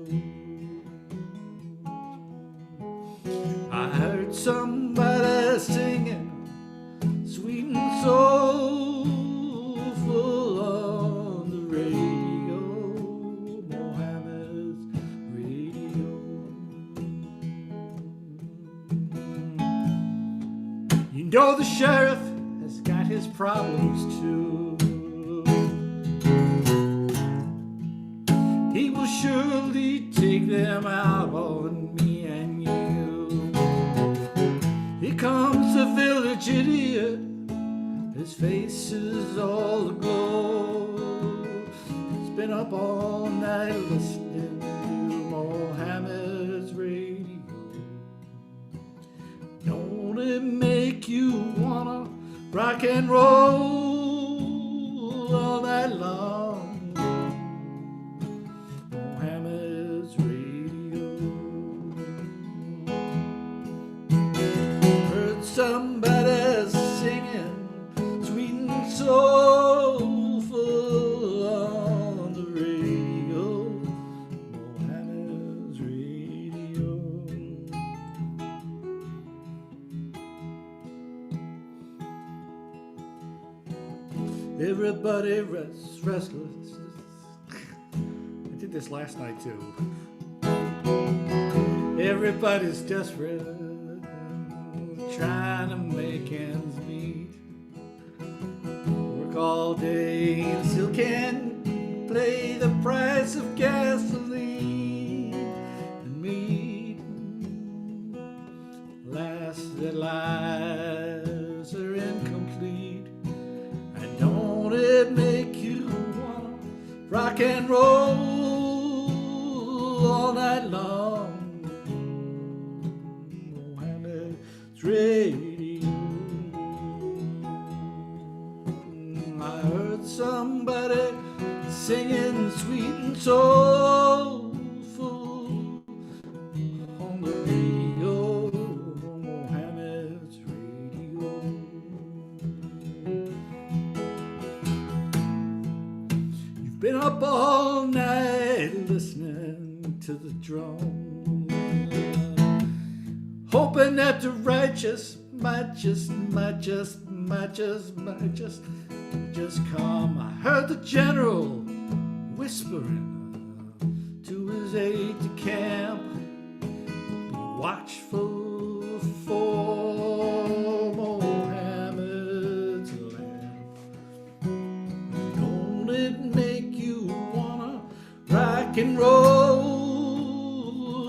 I heard somebody singing sweet and soulful on the radio. Mohammed's Radio. You know the sheriff has got his problems too. He will surely take them out on me and you. Here comes the village idiot, his face is all aglow. He's been up all night listening to Mohammed's Radio. Don't it make you wanna rock and roll all night long? Mohammed's Radio. Heard somebody singing sweet and soulful on the radio. Mohammed's Radio. Everybody restless. I did this last night too. Everybody's desperate, trying to make ends meet. Work all day and still can't pay the price of gasoline and meat. Last their lives are incomplete. And don't it make you wanna rock and roll all night long? Mohammed's Radio. I heard somebody singing sweet and soulful on the radio. Mohammed's Radio. You've been up all night listening to the drum, hoping that the righteous might just come. I heard the general whispering to his aide de camp, be watchful for Mohammed's lamp. Don't it make you wanna rock and roll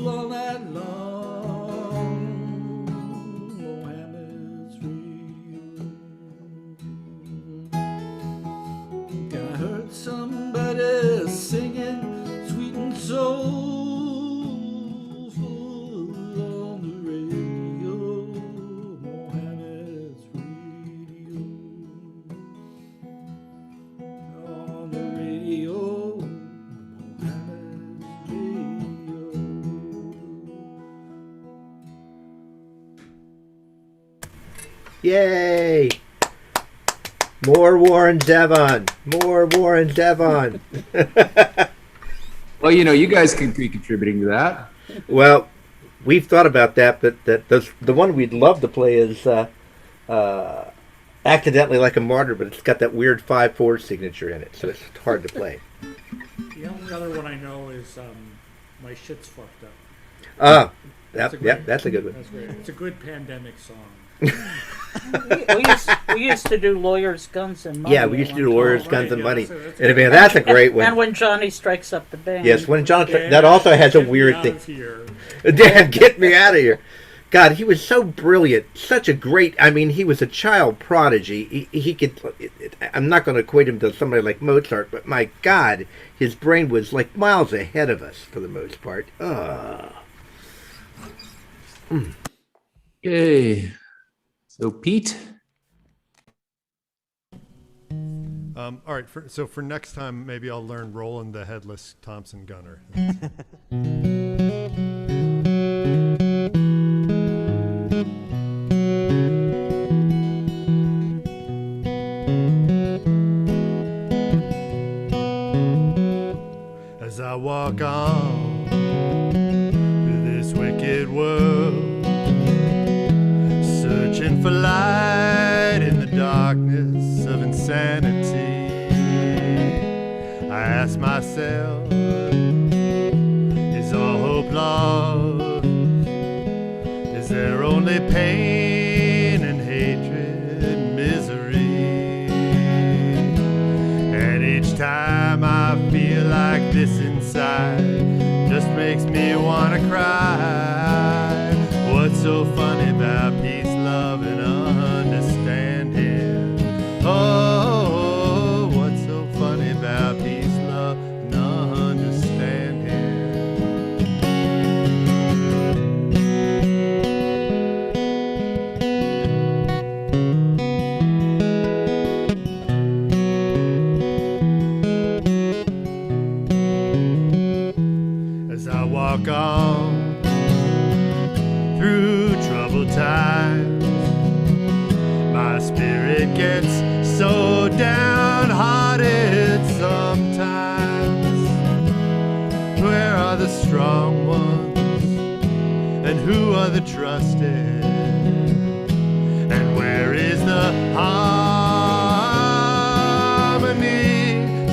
all night long? Mohammed's Radio. I heard somebody singing sweet and soulful on the radio. Mohammed's Radio. On the radio. Mohammed's Radio. Yay! More Warren Zevon. More Warren Zevon. Well, you guys can be contributing to that. Well, we've thought about that, but the one we'd love to play is Accidentally Like a Martyr, but it's got that weird 5/4 signature in it, so it's hard to play. The only other one I know is My Shit's Fucked Up. That's a good one. That's great. It's a good pandemic song. we used to do Lawyers, Guns, and Money. Yeah, we used to do Lawyers, Guns, and yeah, Money. that's And I mean, that's a great And one. When Johnny Strikes Up the Band. Yes, when John, that also has a Get me weird out thing. of here. Dad, get me out of here. God, he was so brilliant. Such a great, I mean, he was a child prodigy. He could, I'm not going to equate him to somebody like Mozart, but my God, his brain was like miles ahead of us for the most part. Okay. So Pete. All right, so for next time, maybe I'll learn Roland the Headless Thompson Gunner. As I walk on through this wicked world, searching for light in the darkness of insanity, I ask myself, is all hope lost? Is there only pain and hatred and misery? And each time I feel like this inside just makes me want to cry. What's so funny about peace, love, and understanding? Oh, what's so funny about peace, love, and understanding? As I walk on through troubled times, my spirit gets so downhearted sometimes. Where are the strong ones, and who are the trusted? And where is the harmony,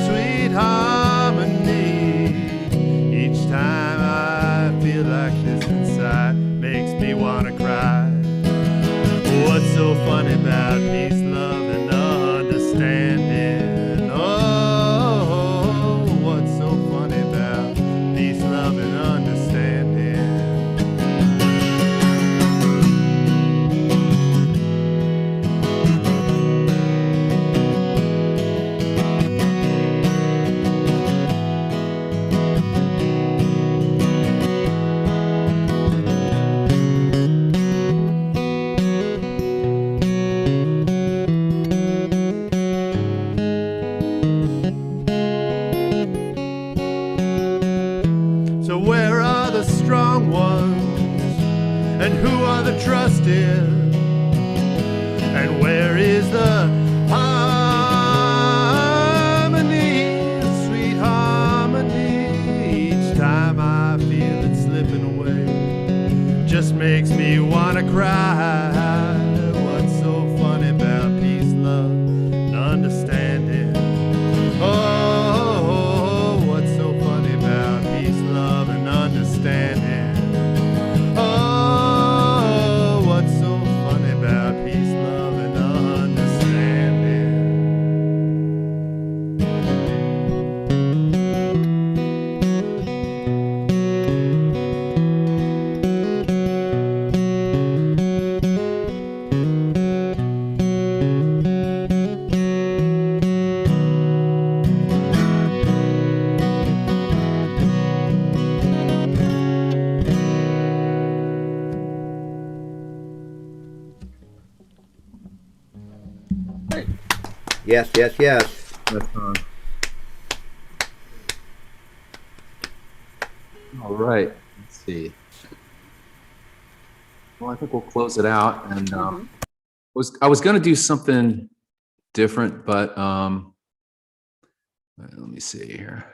sweet harmony? Each time I feel like this inside makes me want to cry. What's so funny about peace, love, and understanding? Oh, what's so funny about peace, love, and understanding? So where are the strong ones, and who are the trusted? And where is the harmony, sweet harmony? Each time I feel it slipping away, just makes me wanna cry. What's so funny about peace, love, and understanding? Oh, what's so funny about peace, love, and understanding? Oh, what's so funny about peace, love, and understanding? Yes, yes, yes. All right. Let's see. Well, I think we'll close it out. And I was going to do something different, but let me see here.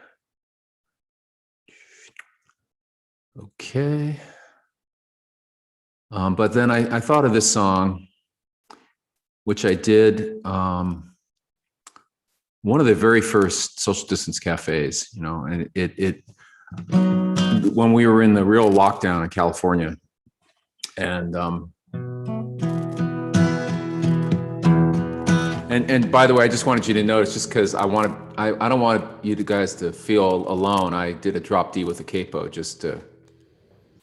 Okay. But then I thought of this song, which I did one of the very first social distance cafes, you know, and it when we were in the real lockdown in California, and by the way, I just wanted you to notice, just because I don't want you guys to feel alone. I did a drop D with a capo just to.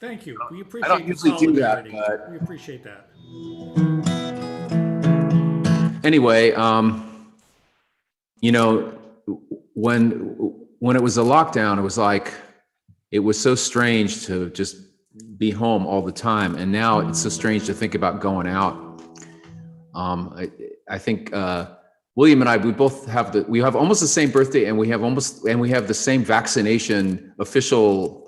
Thank you. We appreciate don't usually do that, solidarity. but- We appreciate that. Anyway, you know, when it was a lockdown, it was like, it was so strange to just be home all the time. And now it's so strange to think about going out. I think William and I, we have almost the same birthday, and we have the same vaccination official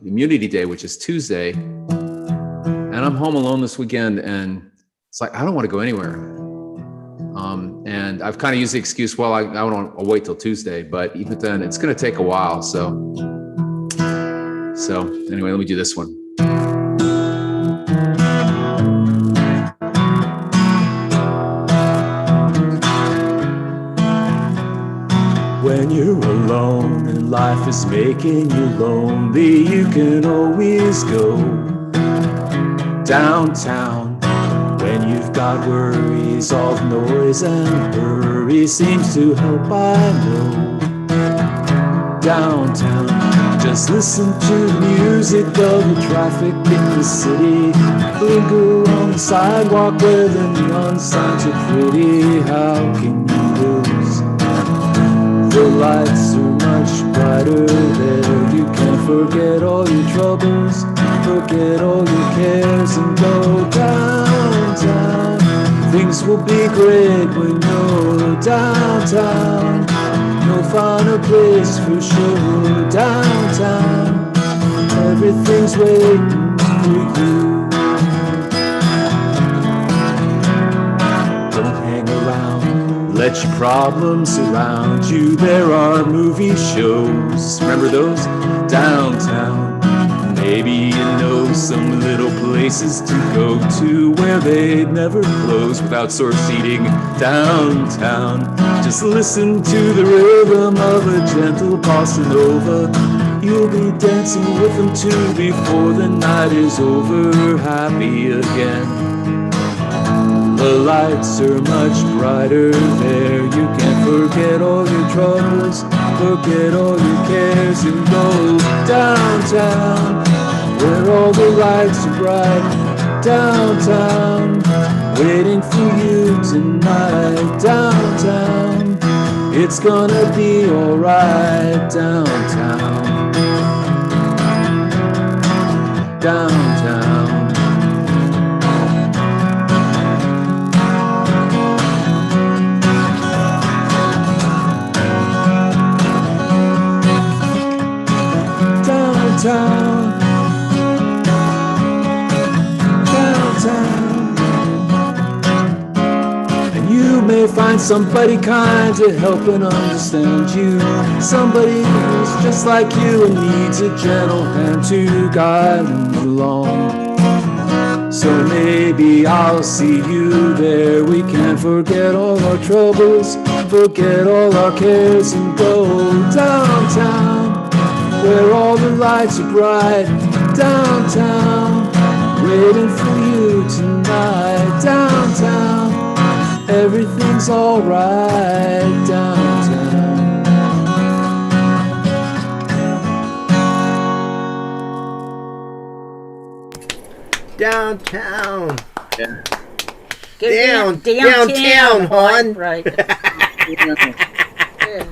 immunity day, which is Tuesday. And I'm home alone this weekend, and it's like, I don't want to go anywhere. And I've kind of used the excuse, well, I'll wait till Tuesday, but even then it's going to take a while. So anyway, let me do this one. When you're alone and life is making you lonely, you can always go downtown. When you've got worries, all the noise and hurry seems to help, I know. Downtown, just listen to the music of the traffic in the city. Linger on the sidewalk where the neon signs are pretty. How can you lose? The lights are much brighter there. You can forget all your troubles, forget all your cares, and go downtown. Things will be great when you're downtown. No finer place for sure. Downtown, everything's waiting for you. Don't hang around, let your problems surround you. There are movie shows, remember those? Downtown. Maybe you know some little places to go to where they'd never close without source seating. Downtown, just listen to the rhythm of a gentle bossa nova. You'll be dancing with them too before the night is over. Happy again. The lights are much brighter there. You can forget all your troubles, forget all your cares, and go downtown, where all the lights are bright. Downtown, waiting for you tonight. Downtown, it's gonna be alright. Downtown, downtown. Downtown, downtown. And you may find somebody kind to help and understand you. Somebody who's just like you and needs a gentle hand to guide them along. So maybe I'll see you there. We can forget all our troubles, forget all our cares, and go downtown, where all the lights are bright. Downtown, waiting for you tonight. Downtown, everything's alright. Downtown. Downtown. Get Downtown, hon. Right. Let's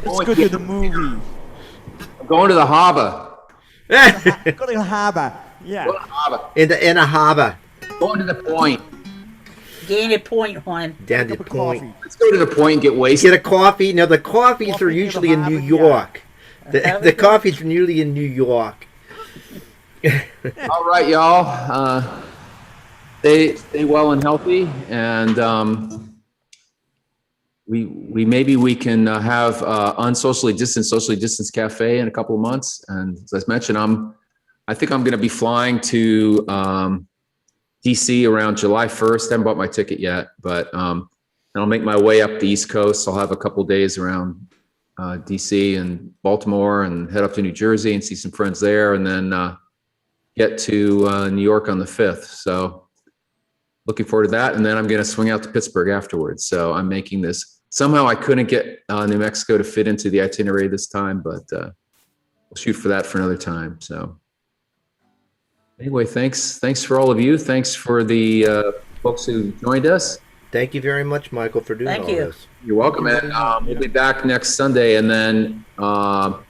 go to the movie. I'm going to the harbor. Go to the harbor. Yeah. Go to the harbor. in a harbor. Going to the point. Gain a point, hon. Down to Cup the of point. coffee. Let's go to the point and get wasted. Get a coffee. Now the coffees Coffee are in the usually in New harbor, yeah. York. Have The it. coffees are usually in New York. All right, y'all. Stay well and healthy, and we maybe we can have unsocially distanced, socially distanced cafe in a couple of months. And as I mentioned, I think I'm going to be flying to DC around July 1st. I haven't bought my ticket yet, but and I'll make my way up the East Coast. I'll have a couple days around DC and Baltimore, and head up to New Jersey and see some friends there, and then get to New York on the 5th. So looking forward to that. And then I'm going to swing out to Pittsburgh afterwards. So I'm making this. Somehow I couldn't get New Mexico to fit into the itinerary this time, but we'll shoot for that for another time. So anyway, thanks for all of you. Thanks for the folks who joined us. Thank you very much, Michael, for doing Thank all you. this. You're welcome. And we'll be back next Sunday. And then the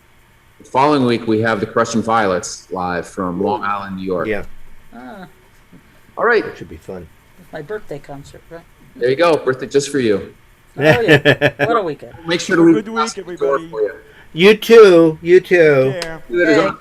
following week, we have the Crushing Violets live from Long Island, New York. Yeah, All right. that should be fun. My birthday concert, right? There you go. Birthday just for you. Oh, yeah. What a weekend. Make sure to leave Good week, a door everybody. for you. You too. You too. Yeah. See you later, Hey. John.